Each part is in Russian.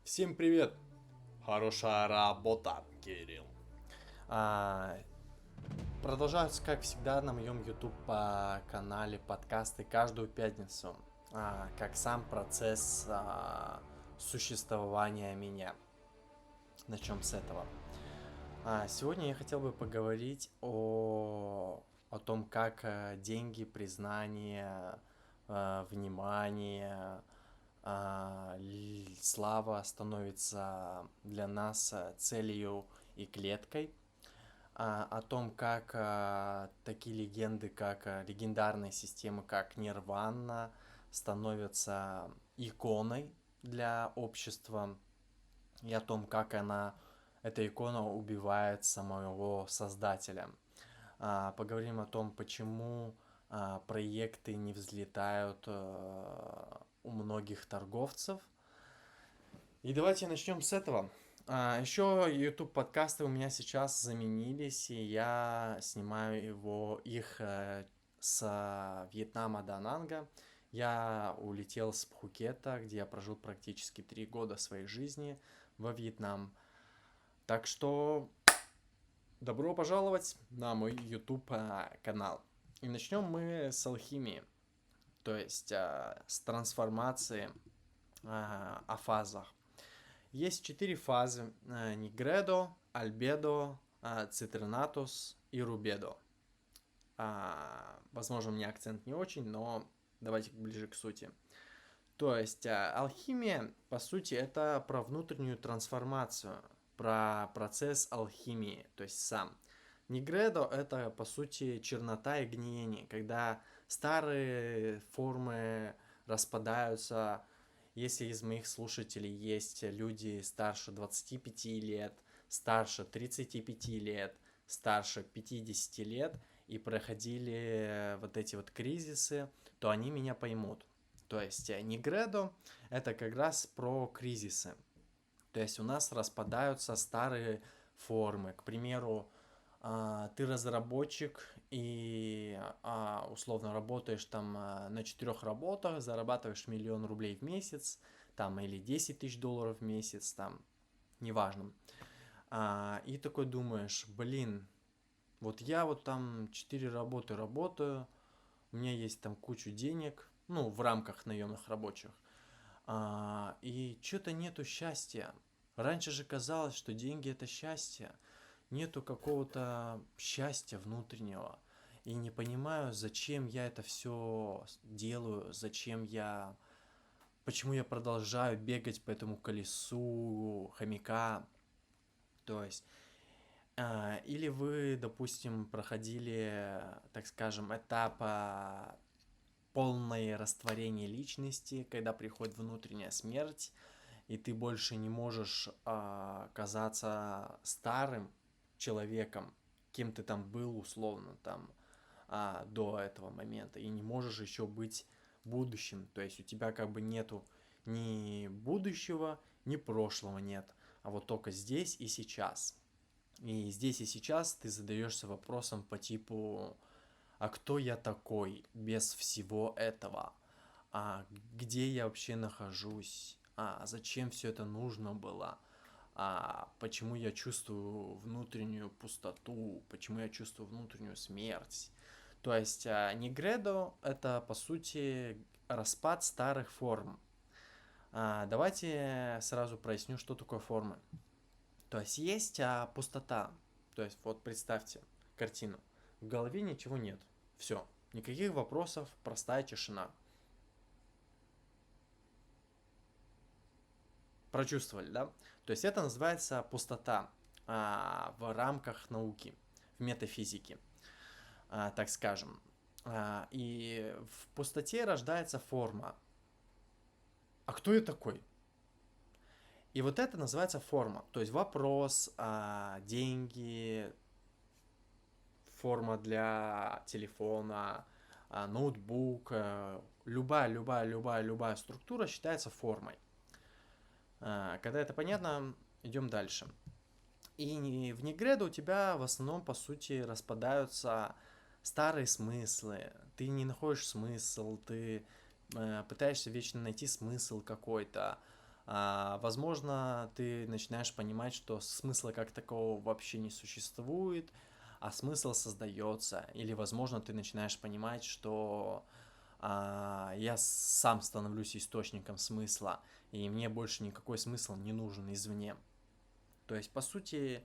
Всем привет! Хорошая работа, Кирилл. А, Продолжаются, как всегда, на моем YouTube канале подкасты каждую пятницу. Как сам процесс существования меня. Начнем с этого. Сегодня я хотел бы поговорить о том, как деньги, признание, внимание, слава становится для нас целью и клеткой, о том, как такие легенды, как легендарные системы, как Нирвана, становятся иконой для общества, и о том, как эта икона убивает самого создателя. Поговорим о том, почему проекты не взлетают у многих торговцев. И давайте начнем с этого. Еще YouTube подкасты у меня сейчас заменились, и я снимаю их с Вьетнама до Нанга. Я улетел с Пхукета, где я прожил практически 3 года своей жизни, во Вьетнам. Так что добро пожаловать на мой YouTube канал. И начнем мы с алхимии, то есть с трансформации, о фазах. Есть 4 фазы: Нигредо, Альбедо, Цитринатус и Рубедо. Возможно, у меня акцент не очень, но давайте ближе к сути. То есть алхимия, по сути, это про внутреннюю трансформацию, про процесс алхимии, то есть сам. Нигредо это, по сути, чернота и гниение, когда старые формы распадаются. Если из моих слушателей есть люди старше 25 лет, старше 35 лет, старше 50 лет и проходили вот эти вот кризисы, то они меня поймут. То есть Нигредо это как раз про кризисы. То есть у нас распадаются старые формы. К примеру, ты разработчик и условно работаешь там на 4 работах, зарабатываешь 1 000 000 рублей в месяц, там или 10 тысяч долларов в месяц, там, неважно. И такой думаешь, блин, вот я вот там 4 работы работаю, у меня есть там кучу денег, ну, в рамках наемных рабочих, и что-то нету счастья. Раньше же казалось, что деньги это счастье, нету какого-то счастья внутреннего. И не понимаю, зачем я это все делаю, почему я продолжаю бегать по этому колесу хомяка. То есть, или вы, допустим, проходили, так скажем, этап полное растворение личности, когда приходит внутренняя смерть, и ты больше не можешь казаться старым человеком, кем ты там был условно там до этого момента, и не можешь еще быть будущим. То есть у тебя как бы нету ни будущего, ни прошлого нет, а вот только здесь и сейчас. И здесь и сейчас ты задаешься вопросом по типу: а кто я такой без всего этого? Где я вообще нахожусь? Зачем все это нужно было? Почему я чувствую внутреннюю пустоту? Почему я чувствую внутреннюю смерть? То есть Нигредо это, по сути, распад старых форм. Давайте сразу проясню, что такое формы. То есть пустота. То есть вот представьте картину. В голове ничего нет. Все. Никаких вопросов, простая тишина. Прочувствовали, да? То есть это называется пустота в рамках науки, в метафизике, так скажем. И в пустоте рождается форма. А кто я такой? И вот это называется форма. То есть вопрос, деньги, форма для телефона, ноутбук, любая структура считается формой. Когда это понятно, идем дальше. И в Нигредо у тебя в основном, по сути, распадаются старые смыслы. Ты не находишь смысл, ты пытаешься вечно найти смысл какой-то. Возможно, ты начинаешь понимать, что смысла как такового вообще не существует, а смысл создается. Или, возможно, ты начинаешь понимать, что я сам становлюсь источником смысла, и мне больше никакой смысл не нужен извне. То есть, по сути,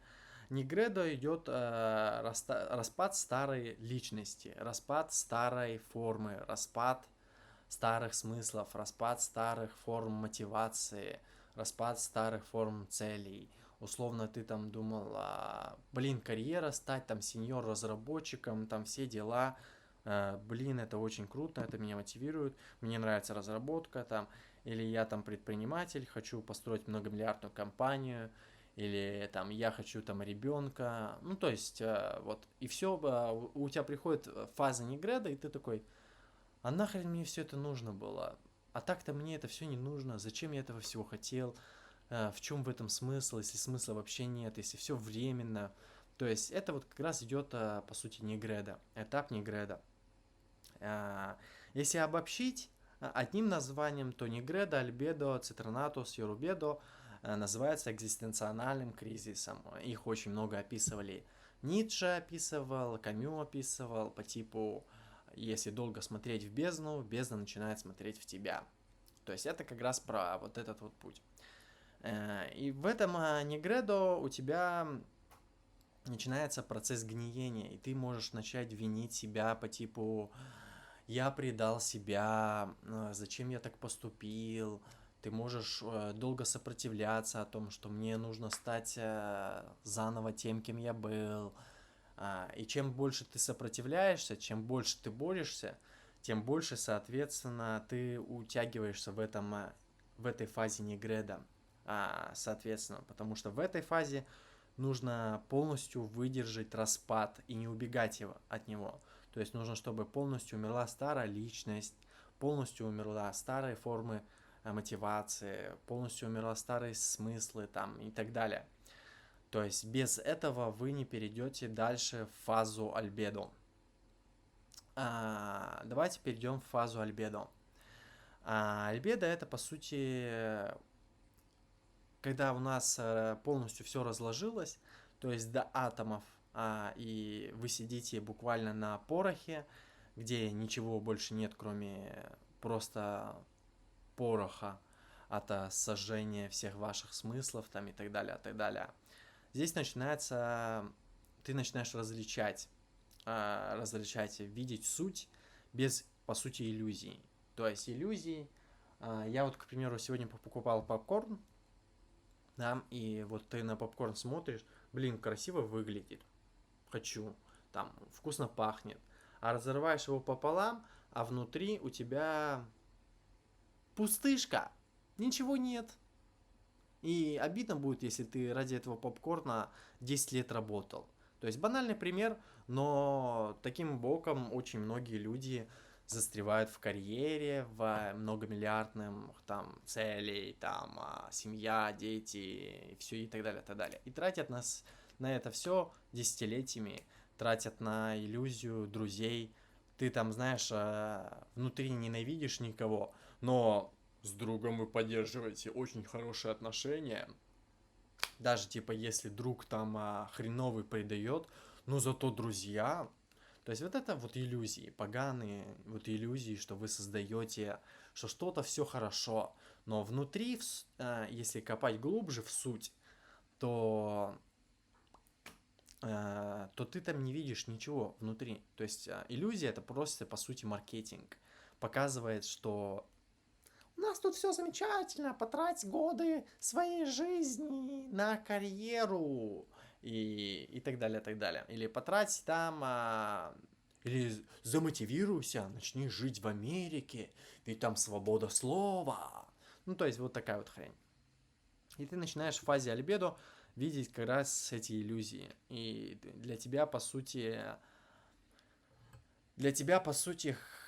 Негредо идет распад старой личности, распад старой формы, распад старых смыслов, распад старых форм мотивации, распад старых форм целей. Условно ты там думал, блин, карьера стать там сеньор-разработчиком, там все дела, блин, это очень круто, это меня мотивирует, мне нравится разработка там, или я там предприниматель, хочу построить многомиллиардную компанию, или там я хочу там ребенка, ну то есть вот, и все, у тебя приходит фаза Негреда, и ты такой, а нахрен мне все это нужно было? А так-то мне это все не нужно. Зачем я этого всего хотел? В чем в этом смысл, если смысла вообще нет, если все временно? То есть это вот как раз идет, по сути, Негреда, этап Негреда. Если обобщить одним названием, то Негреда, Альбедо, Цитронатус, Йорубедо называется экзистенциональным кризисом. Их очень много описывали. Ницше описывал, Камю описывал по типу если долго смотреть в бездну, бездна начинает смотреть в тебя. То есть это как раз про вот этот вот путь. И в этом Негредо у тебя начинается процесс гниения, и ты можешь начать винить себя по типу «я предал себя», «зачем я так поступил», ты можешь долго сопротивляться о том, что мне нужно стать заново тем, кем я был. И чем больше ты сопротивляешься, чем больше ты борешься, тем больше, соответственно, ты утягиваешься в этой фазе Негреда. Соответственно, потому что в этой фазе нужно полностью выдержать распад и не убегать от него. То есть нужно, чтобы полностью умерла старая личность, полностью умерла старые формы мотивации, полностью умерла старые смыслы там и так далее. То есть без этого вы не перейдете дальше в фазу альбедо. Давайте перейдем в фазу альбедо. Альбедо это по сути, когда у нас полностью все разложилось, то есть до атомов, и вы сидите буквально на порохе, где ничего больше нет, кроме просто пороха от сожжения всех ваших смыслов там и так далее, так далее. Здесь начинается, ты начинаешь различать, видеть суть без, по сути, иллюзий. То есть иллюзии, я вот, к примеру, сегодня покупал попкорн, да, и вот ты на попкорн смотришь, блин, красиво выглядит, хочу, там, вкусно пахнет, а разрываешь его пополам, а внутри у тебя пустышка, ничего нет. И обидно будет, если ты ради этого попкорна 10 лет работал. То есть банальный пример, но таким боком очень многие люди застревают в карьере, в многомиллиардном там целей, там семья, дети, и все и так далее, и так далее. И тратят на это все десятилетиями, тратят на иллюзию друзей. Ты там, знаешь, внутри ненавидишь никого, но с другом вы поддерживаете очень хорошие отношения. Даже типа если друг там хреновый предает, но зато друзья. То есть вот это вот иллюзии, поганые вот иллюзии, что вы создаете, что что-то все хорошо. Но внутри, если копать глубже в суть, то то ты там не видишь ничего внутри. То есть иллюзия это просто по сути маркетинг. Показывает, что у нас тут все замечательно, потрать годы своей жизни на карьеру и так далее, так далее. Или потрать там, или замотивируйся, начни жить в Америке, ведь там свобода слова. Ну, то есть вот такая вот хрень. И ты начинаешь в фазе альбедо видеть как раз эти иллюзии. И для тебя, по сути,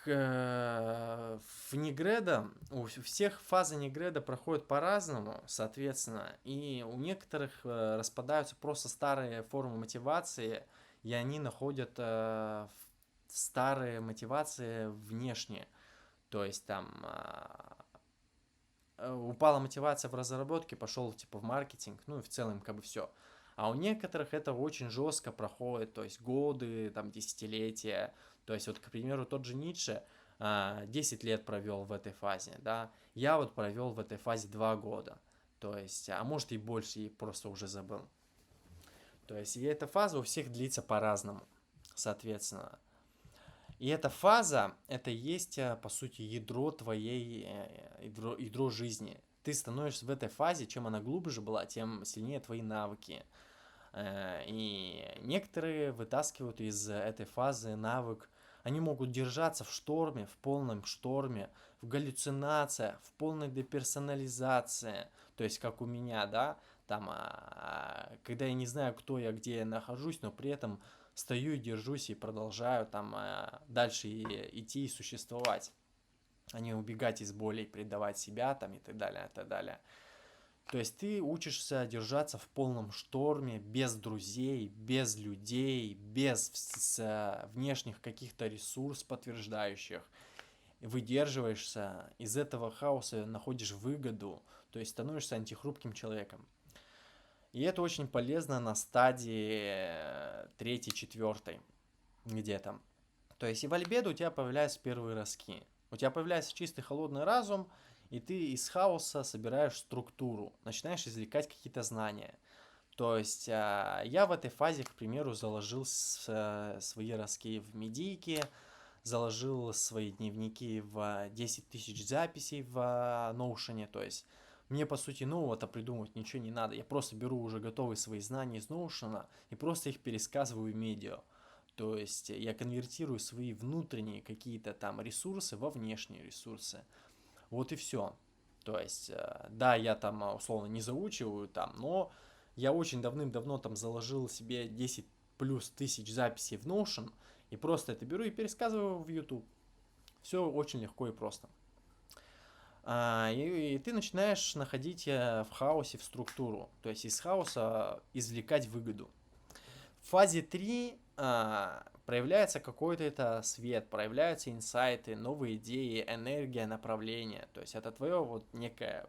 в Негреда, у всех фазы Негреда проходят по-разному, соответственно, и у некоторых распадаются просто старые формы мотивации, и они находят старые мотивации внешние. То есть там упала мотивация в разработке, пошел типа в маркетинг, ну и в целом как бы все. А у некоторых это очень жестко проходит, то есть годы, там десятилетия. То есть вот, к примеру, тот же Ницше 10 лет провел в этой фазе, да. Я вот провел в этой фазе 2 года. То есть, а может и больше, и просто уже забыл. То есть, и эта фаза у всех длится по-разному, соответственно. И эта фаза, это и есть, по сути, ядро твоей, ядро жизни. Ты становишься в этой фазе, чем она глубже была, тем сильнее твои навыки. И некоторые вытаскивают из этой фазы навык. Они могут держаться в шторме, в полном шторме, в галлюцинациях, в полной деперсонализации. То есть, как у меня, да, там, когда я не знаю, кто я, где я нахожусь, но при этом стою и держусь и продолжаю там дальше идти и существовать, а не убегать из боли, предавать себя там и так далее, и так далее. То есть ты учишься держаться в полном шторме, без друзей, без людей, без внешних каких-то ресурсов подтверждающих. Выдерживаешься, из этого хаоса находишь выгоду, то есть становишься антихрупким человеком. И это очень полезно на стадии 3-4 где-то. То есть и в альбедо у тебя появляются первые ростки. У тебя появляется чистый холодный разум, и ты из хаоса собираешь структуру, начинаешь извлекать какие-то знания. То есть я в этой фазе, к примеру, заложил свои ростки в медийке, заложил свои дневники в 10 тысяч записей в Notion. То есть мне, по сути, нового-то придумывать ничего не надо. Я просто беру уже готовые свои знания из Notion и просто их пересказываю в медиа. То есть я конвертирую свои внутренние какие-то там ресурсы во внешние ресурсы. Вот и все. То есть, да, я там условно не заучиваю там, но я очень давным-давно там заложил себе 10 плюс тысяч записей в Notion, и просто это беру и пересказываю в YouTube. Все очень легко и просто. И ты начинаешь находить в хаосе в структуру, то есть из хаоса извлекать выгоду. В фазе 3 проявляется какой-то это свет, проявляются инсайты, новые идеи, энергия, направление. То есть это твое вот некое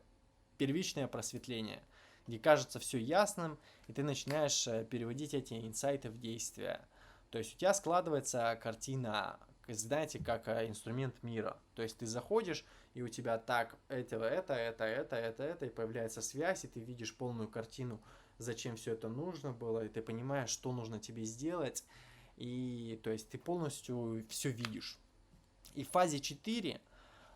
первичное просветление, где кажется все ясным, и ты начинаешь переводить эти инсайты в действия. То есть у тебя складывается картина, знаете, как инструмент мира. То есть ты заходишь, и у тебя так, это, и появляется связь, и ты видишь полную картину, зачем все это нужно было, и ты понимаешь, что нужно тебе сделать, и то есть ты полностью все видишь. И в фазе 4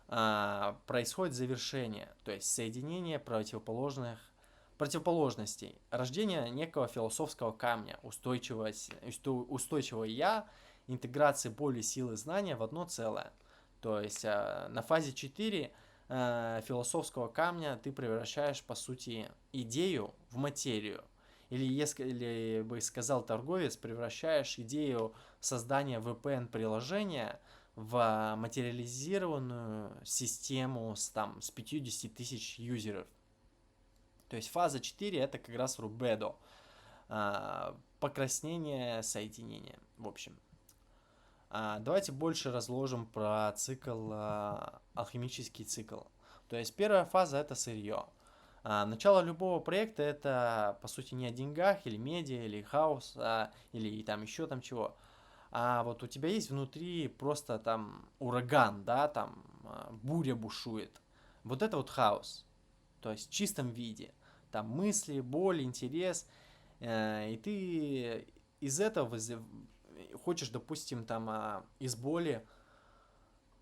происходит завершение, то есть соединение противоположностей, рождение некого философского камня, устойчивого я, интеграции боли, силы, знания в одно целое. То есть на фазе 4 философского камня ты превращаешь, по сути, идею в материю. Или, если бы сказал торговец, превращаешь идею создания VPN-приложения в материализированную систему с 50 тысяч юзеров. То есть фаза 4 это как раз рубедо. Покраснение соединения. В общем. Давайте больше разложим про цикл, алхимический цикл. То есть первая фаза это сырье. Начало любого проекта это по сути не о деньгах или медиа, или хаос, или там еще там чего. А вот у тебя есть внутри просто там ураган, да, там буря бушует. Вот это вот хаос. То есть в чистом виде. Там мысли, боль, интерес. И ты из этого хочешь, допустим, там из боли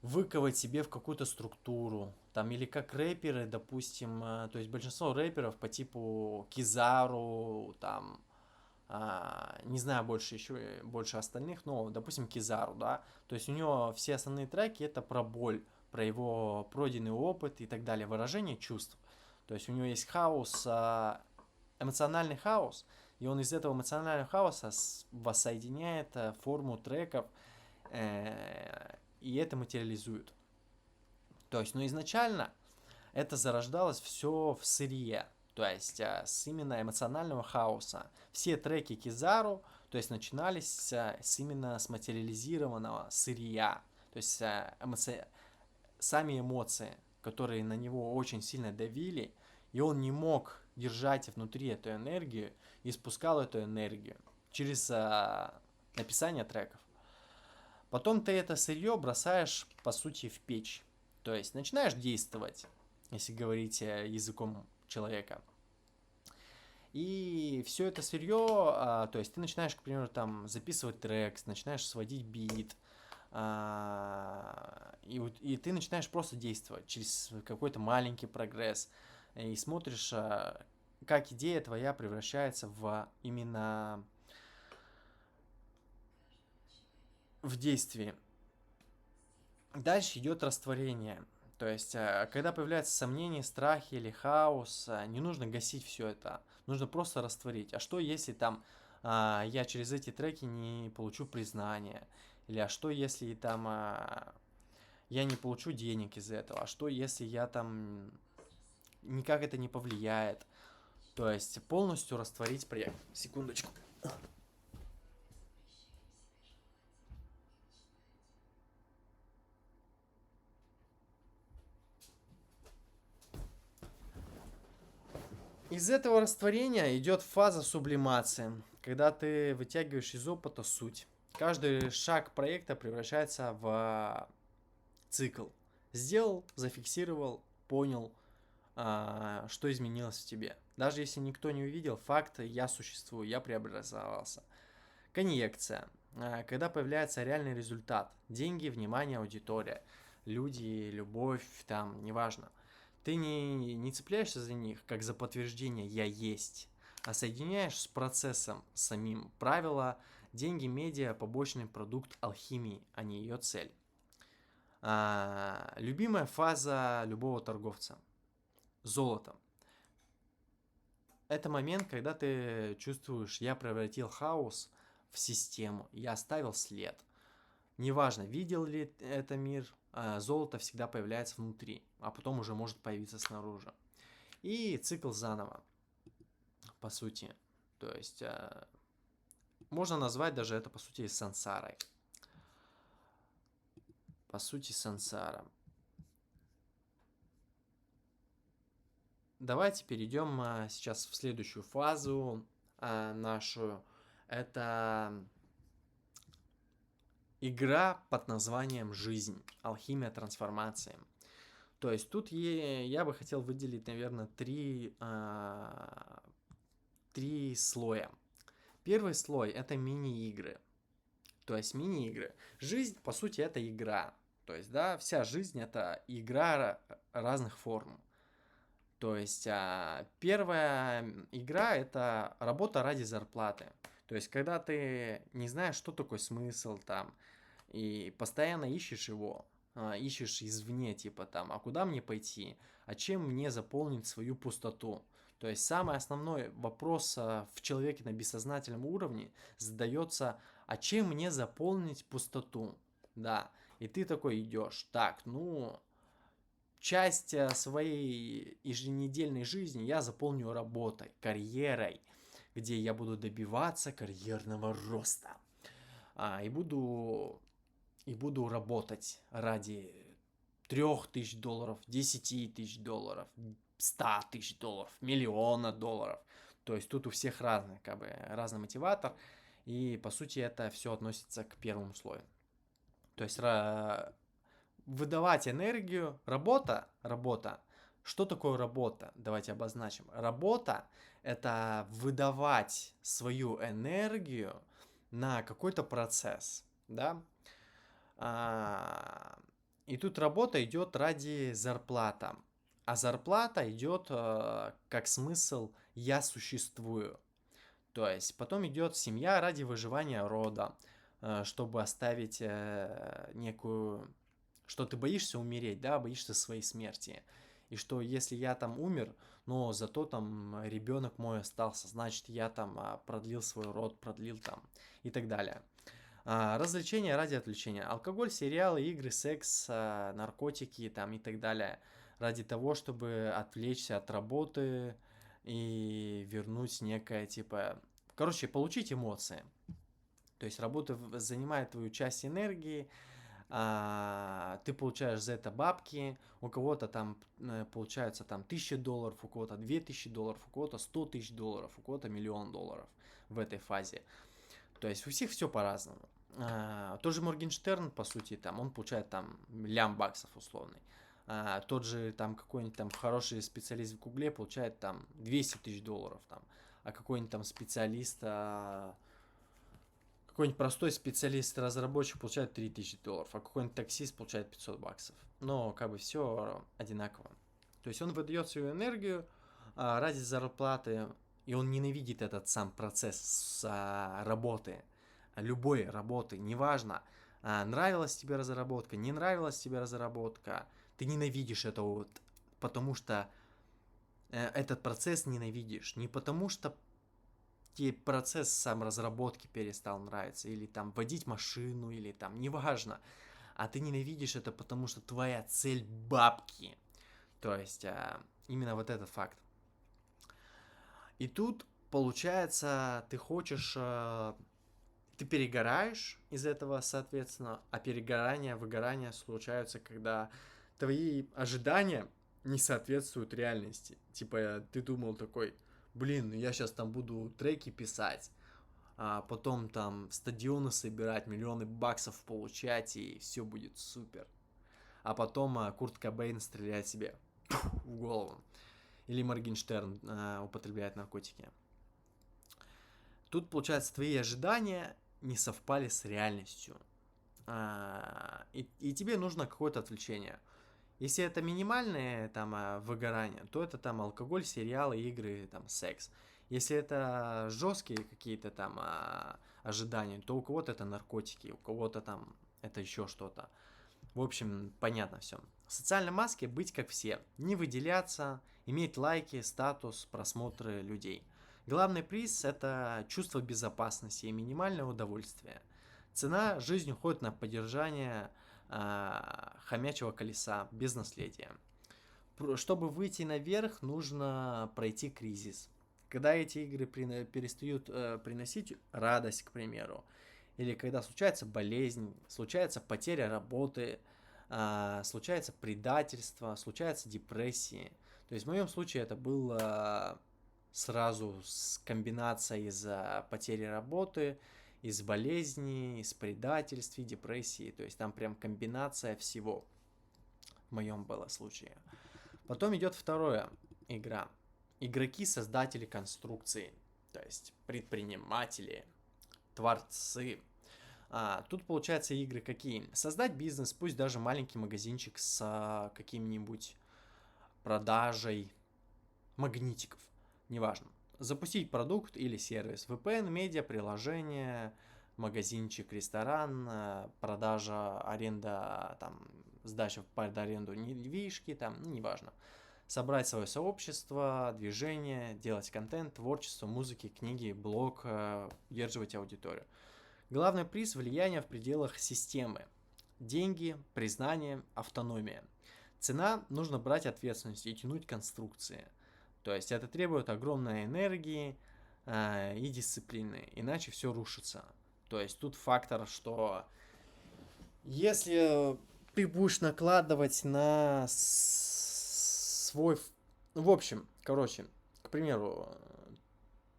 выковать себе в какую-то структуру. Там, или как рэперы, допустим, то есть большинство рэперов по типу Кизару, там, не знаю больше остальных, но, допустим, Кизару, да, то есть у него все основные треки это про боль, про его пройденный опыт и так далее, выражение чувств. То есть у него есть хаос, эмоциональный хаос, и он из этого эмоционального хаоса воссоединяет форму треков, и это материализует. То есть, но изначально это зарождалось все в сырье, то есть с именно эмоционального хаоса. Все треки Кизару, то есть начинались именно с материализированного сырья, то есть сами эмоции. которые на него очень сильно давили, и он не мог держать внутри эту энергию и спускал эту энергию через написание треков. Потом ты это сырье бросаешь, по сути, в печь. То есть начинаешь действовать, если говорить языком человека. И все это сырье, то есть ты начинаешь, к примеру, там записывать трек, начинаешь сводить бит, и ты начинаешь просто действовать через какой-то маленький прогресс. И смотришь, как идея твоя превращается в именно в действие. Дальше идет растворение. То есть, когда появляются сомнения, страхи или хаос, не нужно гасить все это. Нужно просто растворить. А что, если там я через эти треки не получу признания? Или а что, если там я не получу денег из этого? А что, если я там никак это не повлияет? То есть, полностью растворить проект. Секундочку. Из этого растворения идет фаза сублимации, когда ты вытягиваешь из опыта суть. Каждый шаг проекта превращается в цикл. Сделал, зафиксировал, понял, что изменилось в тебе. Даже если никто не увидел, факт «я существую», «я преобразовался». Конъекция. Когда появляется реальный результат. Деньги, внимание, аудитория. Люди, любовь, там, неважно. Ты не цепляешься за них, как за подтверждение «я есть», а соединяешь с процессом самим. Правило «деньги, медиа, побочный продукт алхимии», а не ее цель. Любимая фаза любого торговца. Золото. Это момент, когда ты чувствуешь, я превратил хаос в систему, я оставил след. Неважно, видел ли это мир, золото всегда появляется внутри, а потом уже может появиться снаружи. И цикл заново, по сути. То есть, можно назвать даже это, по сути, сансарой. По сути, сансара. Давайте перейдем сейчас в следующую фазу нашу. Это игра под названием «Жизнь». Алхимия трансформации. То есть тут я бы хотел выделить, наверное, три слоя. Первый слой – это мини-игры. То есть мини-игры. Жизнь, по сути, это игра. То есть, да, вся жизнь – это игра разных форм. То есть, первая игра – это работа ради зарплаты. То есть, когда ты не знаешь, что такое смысл там, и постоянно ищешь его, ищешь извне, типа там, а куда мне пойти, а чем мне заполнить свою пустоту. То есть самый основной вопрос в человеке на бессознательном уровне задается, а чем мне заполнить пустоту? Да, и ты такой идешь, так, ну, часть своей еженедельной жизни я заполню работой, карьерой, где я буду добиваться карьерного роста. И буду работать ради $3000, $10 000, $100 000, $1 000 000. То есть тут у всех разный, как бы, разный мотиватор. И по сути это все относится к первому слою. То есть выдавать энергию, работа. Что такое работа? Давайте обозначим. Работа – это выдавать свою энергию на какой-то процесс, да? И тут работа идет ради зарплаты. А зарплата идет как смысл «я существую». То есть потом идет семья ради выживания рода, чтобы оставить некую... Что ты боишься умереть, да, боишься своей смерти. И что если я там умер, но зато там ребенок мой остался, значит я там продлил свой род, продлил там и так далее. Развлечения ради отвлечения. Алкоголь, сериалы, игры, секс, наркотики там и так далее. Ради того, чтобы отвлечься от работы и вернуть некое типа... Короче, получить эмоции. То есть работа занимает твою часть энергии, ты получаешь за это бабки, у кого-то там получается там $1000, у кого-то $2000, у кого-то $100 000, у кого-то $1 000 000 в этой фазе. То есть у всех все по-разному. Тот же Моргенштерн, по сути, там, он получает там лям баксов условный. Тот же там какой-нибудь там хороший специалист в Гугле получает там $200 000 там. А какой-нибудь там специалист, какой-нибудь простой специалист-разработчик получает $3000, а какой-нибудь таксист получает $500. Но как бы все одинаково. То есть он выдает свою энергию ради зарплаты, и он ненавидит этот сам процесс работы, любой работы, неважно, нравилась тебе разработка, не нравилась тебе разработка, ты ненавидишь это вот, потому что этот процесс ненавидишь, не потому что тебе процесс сам разработки перестал нравиться, или там водить машину, или там, неважно, а ты ненавидишь это, потому что твоя цель бабки. То есть именно вот этот факт. И тут, получается, ты хочешь, ты перегораешь из этого, соответственно, а перегорание, выгорание случаются, когда твои ожидания не соответствуют реальности. Типа, ты думал такой, блин, ну я сейчас там буду треки писать, а потом там стадионы собирать, миллионы баксов получать, и все будет супер. А потом Курт Кобейн стреляет себе в голову. Или Моргенштерн употребляет наркотики. Тут, получается, твои ожидания не совпали с реальностью. И тебе нужно какое-то отвлечение. Если это минимальное там выгорание, то это там алкоголь, сериалы, игры, там секс. Если это жесткие какие-то там ожидания, то у кого-то это наркотики, у кого-то там это еще что-то. В общем, понятно все. В социальной маске быть как все, не выделяться, иметь лайки, статус, просмотры людей. Главный приз – это чувство безопасности и минимальное удовольствие. Цена – жизнь уходит на поддержание хомячего колеса без наследия. Чтобы выйти наверх, нужно пройти кризис. Когда эти игры перестают приносить радость, к примеру, или когда случается болезнь, случается потеря работы, случается предательство, случается депрессии. То есть в моем случае это было сразу с комбинацией из потери работы, из болезни, из предательств и депрессии. То есть там прям комбинация всего в моем было случае. Потом идет вторая игра. Игроки, создатели конструкции, то есть предприниматели, творцы. Тут получается игры какие? Создать бизнес, пусть даже маленький магазинчик с каким-нибудь продажей магнитиков, неважно. Запустить продукт или сервис, VPN, медиа, приложение, магазинчик, ресторан, продажа, аренда, там, сдача под аренду недвижки, там, ну, неважно. Собрать свое сообщество, движение, делать контент, творчество, музыки, книги, блог, удерживать аудиторию. Главный приз – влияние в пределах системы. Деньги, признание, автономия. Цена – нужно брать ответственность и тянуть конструкции. То есть это требует огромной энергии и дисциплины, иначе все рушится. То есть тут фактор, что если ты будешь накладывать на свой... В общем, короче, к примеру,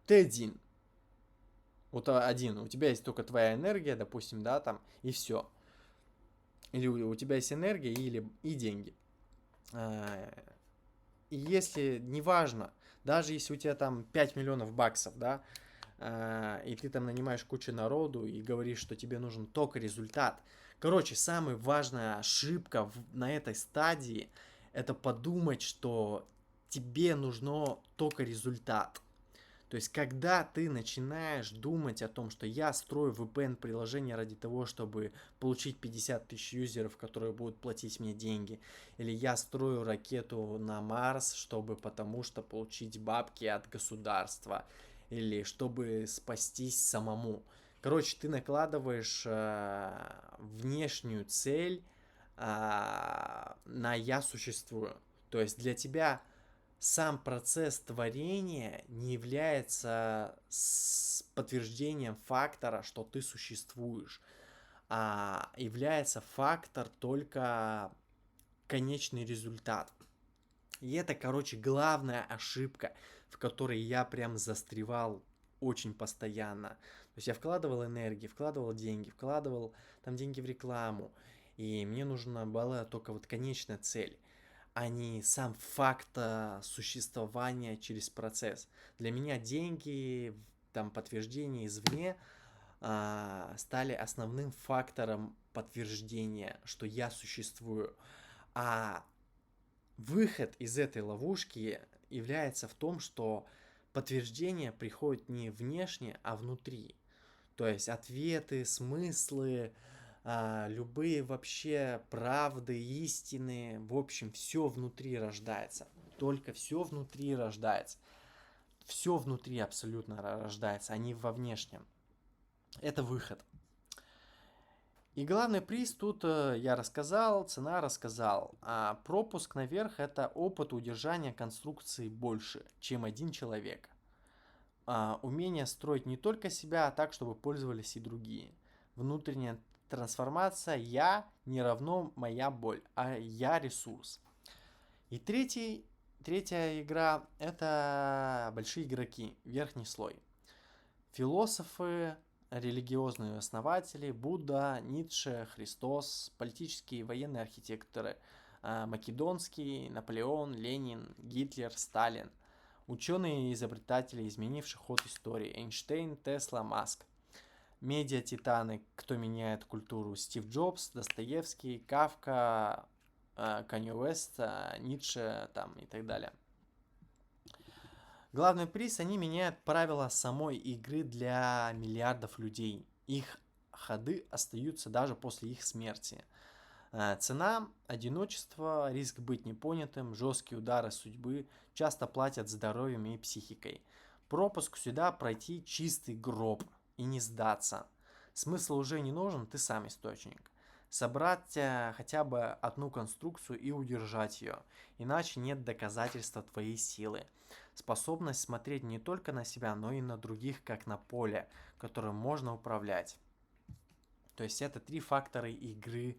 ты один. Вот один, у тебя есть только твоя энергия, допустим, да, там, и все. Или у тебя есть энергия и деньги. И если, неважно, даже если у тебя там 5 миллионов баксов, да, и ты там нанимаешь кучу народу и говоришь, что тебе нужен только результат. Короче, самая важная ошибка на этой стадии – это подумать, что тебе нужно только результат. То есть, когда ты начинаешь думать о том, что я строю VPN-приложение ради того, чтобы получить 50 тысяч юзеров, которые будут платить мне деньги, или я строю ракету на Марс, чтобы потому что получить бабки от государства, или чтобы спастись самому. Короче, ты накладываешь внешнюю цель на «я существую». То есть для тебя сам процесс творения не является подтверждением фактора, что ты существуешь. является фактор только конечный результат. И это, короче, главная ошибка, в которой я прям застревал очень постоянно. То есть я вкладывал энергии, вкладывал деньги, вкладывал там деньги в рекламу. И мне нужна была только вот конечная цель, а не сам факт существования через процесс. Для меня деньги, там подтверждение извне стали основным фактором подтверждения, что я существую. А выход из этой ловушки является в том, что подтверждение приходит не внешне, а внутри. То есть ответы, смыслы, любые вообще правды, истины, в общем, все внутри рождается. Только все внутри рождается. Все внутри абсолютно рождается, а не во внешнем. Это выход. И главный приз тут я рассказал, цена рассказал. А пропуск наверх это опыт удержания конструкции больше, чем один человек. Умение строить не только себя, а так, чтобы пользовались и другие. Внутренняя трансформация «я» не равно моя боль, а «я» ресурс. И третья игра это большие игроки, верхний слой. Философы, религиозные основатели, Будда, Ницше, Христос, политические и военные архитекторы, Македонский, Наполеон, Ленин, Гитлер, Сталин, ученые и изобретатели, изменившие ход истории, Эйнштейн, Тесла, Маск, медиа-титаны, кто меняет культуру, Стив Джобс, Достоевский, Кафка, Канье Уэст, Ницше там, и так далее. Главный приз, они меняют правила самой игры для миллиардов людей. Их ходы остаются даже после их смерти. Цена, одиночество, риск быть непонятым, жесткие удары судьбы часто платят здоровьем и психикой. Пропуск сюда пройти чистый гроб и не сдаться. Смысл уже не нужен, ты сам источник. Собрать хотя бы одну конструкцию и удержать ее, иначе нет доказательства твоей силы. Способность смотреть не только на себя, но и на других, как на поле, которым можно управлять. То есть это 3 фактора игры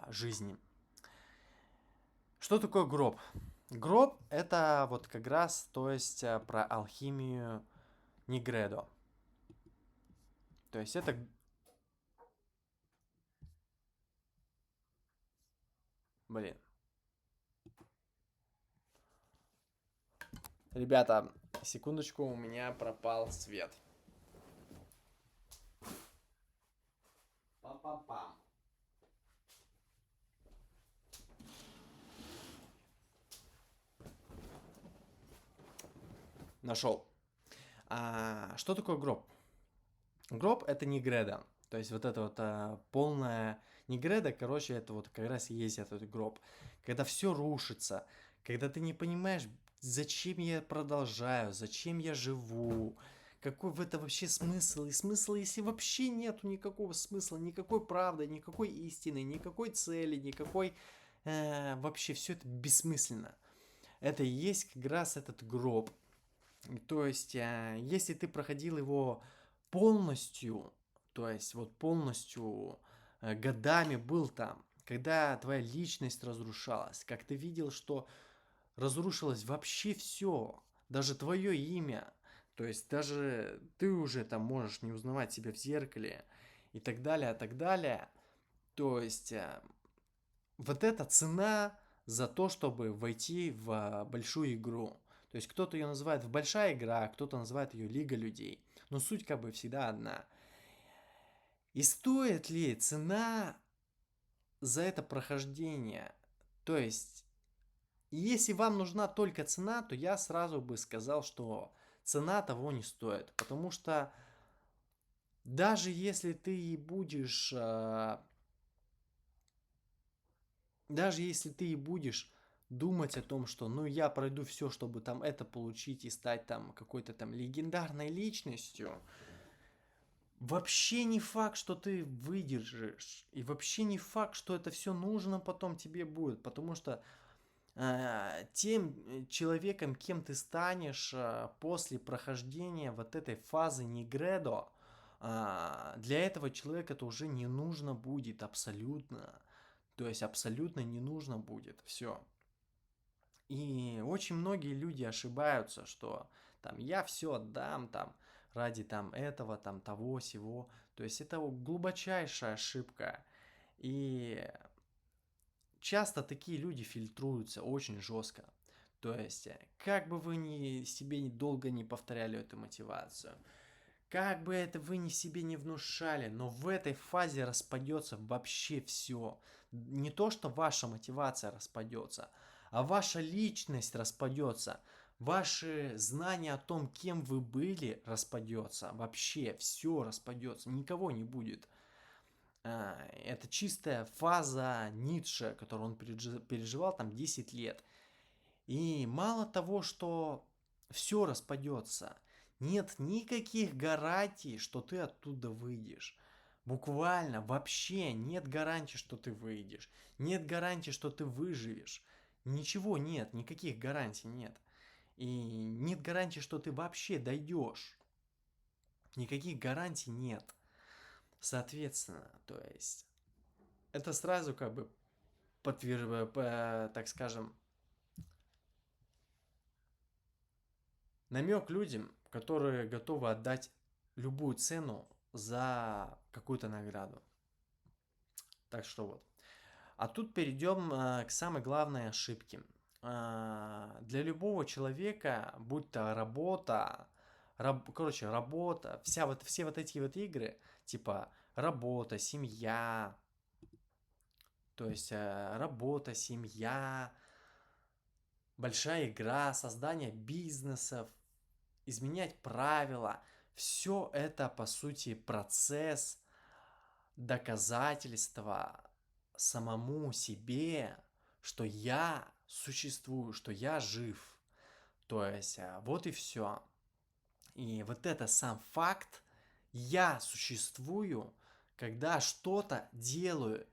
жизни. Что такое гроб? Гроб это вот как раз, то есть про алхимию Нигредо. То есть это... Блин. Ребята, секундочку, у меня пропал свет. Па-па-пам. Нашел. Что такое гроб? Гроб это Нигредо. То есть вот это вот полная Нигредо, короче, это вот как раз и есть этот гроб. Когда все рушится, когда ты не понимаешь, зачем я продолжаю, зачем я живу, какой в это вообще смысл? И смысла, если вообще нету никакого смысла, никакой правды, никакой истины, никакой цели, никакой... вообще все это бессмысленно. Это и есть как раз этот гроб. То есть, если ты проходил его полностью, то есть вот полностью годами был там, когда твоя личность разрушалась, как ты видел, что разрушилось вообще все, даже твое имя, то есть даже ты уже там можешь не узнавать себя в зеркале и так далее, так далее. То есть вот эта цена за то, чтобы войти в большую игру. То есть кто-то ее называет в большая игра, кто-то называет ее Лига людей. Но суть как бы всегда одна. И стоит ли цена за это прохождение? То есть, если вам нужна только цена, то я сразу бы сказал, что цена того не стоит. Потому что даже если ты будешь... Даже если ты и будешь думать о том, что ну я пройду все, чтобы там это получить и стать там какой-то там легендарной личностью, вообще не факт, что ты выдержишь. И вообще не факт, что это все нужно потом тебе будет. Потому что тем человеком, кем ты станешь после прохождения вот этой фазы Нигредо, Для этого человека это уже не нужно будет абсолютно. То есть абсолютно не нужно будет. Все. И очень многие люди ошибаются, что там я все отдам там ради там этого, там того, сего. То есть это глубочайшая ошибка. И часто такие люди фильтруются очень жестко. То есть, как бы вы себе долго не повторяли эту мотивацию, как бы это вы себе не внушали, но в этой фазе распадется вообще все. Не то, что ваша мотивация распадется, а ваша личность распадется. Ваши знания о том, кем вы были, распадется. Вообще все распадется. Никого не будет. Это чистая фаза Ницше, которую он переживал там 10 лет. И мало того, что все распадется, нет никаких гарантий, что ты оттуда выйдешь. Буквально вообще нет гарантий, что ты выйдешь. Нет гарантий, что ты выживешь. Ничего нет, никаких гарантий нет. И нет гарантии, что ты вообще дойдешь. Никаких гарантий нет. Соответственно, то есть это сразу как бы так скажем, намек людям, которые готовы отдать любую цену за какую-то награду. Так что вот. А тут перейдем к самой главной ошибке. Для любого человека, будь то работа, работа, все вот эти вот игры, типа работа, семья, то есть работа, семья, большая игра, создание бизнесов, изменять правила. Все это, по сути, процесс доказательства самому себе, что я существую, что я жив. То есть, вот и все. И вот это сам факт, я существую, когда что-то делаю.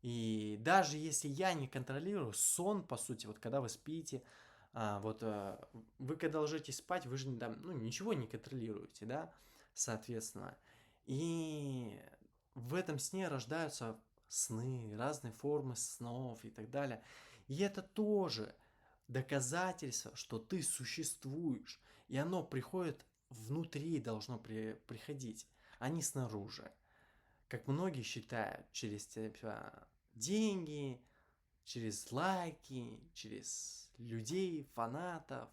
И даже если я не контролирую сон, по сути, вот когда вы спите, вы когда ложитесь спать, вы же там, ну, ничего не контролируете, да, соответственно. И в этом сне рождаются сны, разные формы снов и так далее. И это тоже доказательство, что ты существуешь. И оно приходит внутри, должно приходить, а не снаружи. Как многие считают, через деньги, через лайки, через людей, фанатов,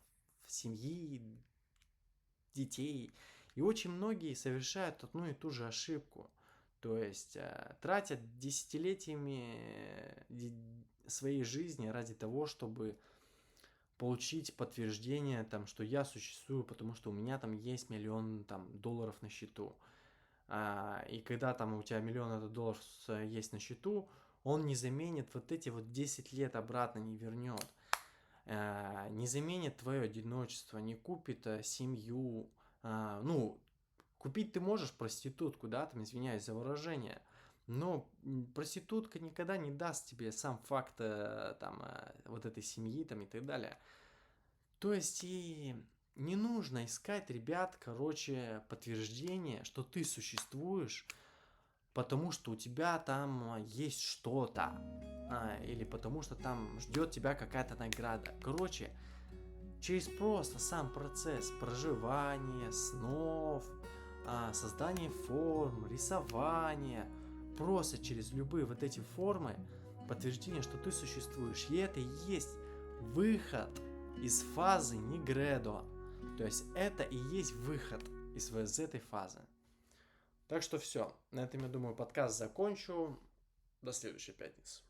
семьи, детей. И очень многие совершают одну и ту же ошибку. То есть тратят десятилетиями своей жизни ради того, чтобы получить подтверждение, там, что я существую, потому что у меня там есть миллион там, долларов на счету. И когда там у тебя миллион долларов есть на счету, он не заменит вот эти вот 10 лет обратно, не вернет. Не заменит твое одиночество, не купит семью. Ну, купить ты можешь проститутку, да, там, извиняюсь за выражение, но проститутка никогда не даст тебе сам факт там вот этой семьи там и так далее. То есть и не нужно искать, ребят, короче, подтверждение, что ты существуешь, потому что у тебя там есть что-то, или потому что там ждет тебя какая-то награда. Короче, через просто сам процесс проживания, снов, создания форм, рисования, просто через любые вот эти формы подтверждение, что ты существуешь. И это и есть выход из фазы Нигредо. То есть это и есть выход из этой фазы. Так что все. На этом, я думаю, подкаст закончу. До следующей пятницы.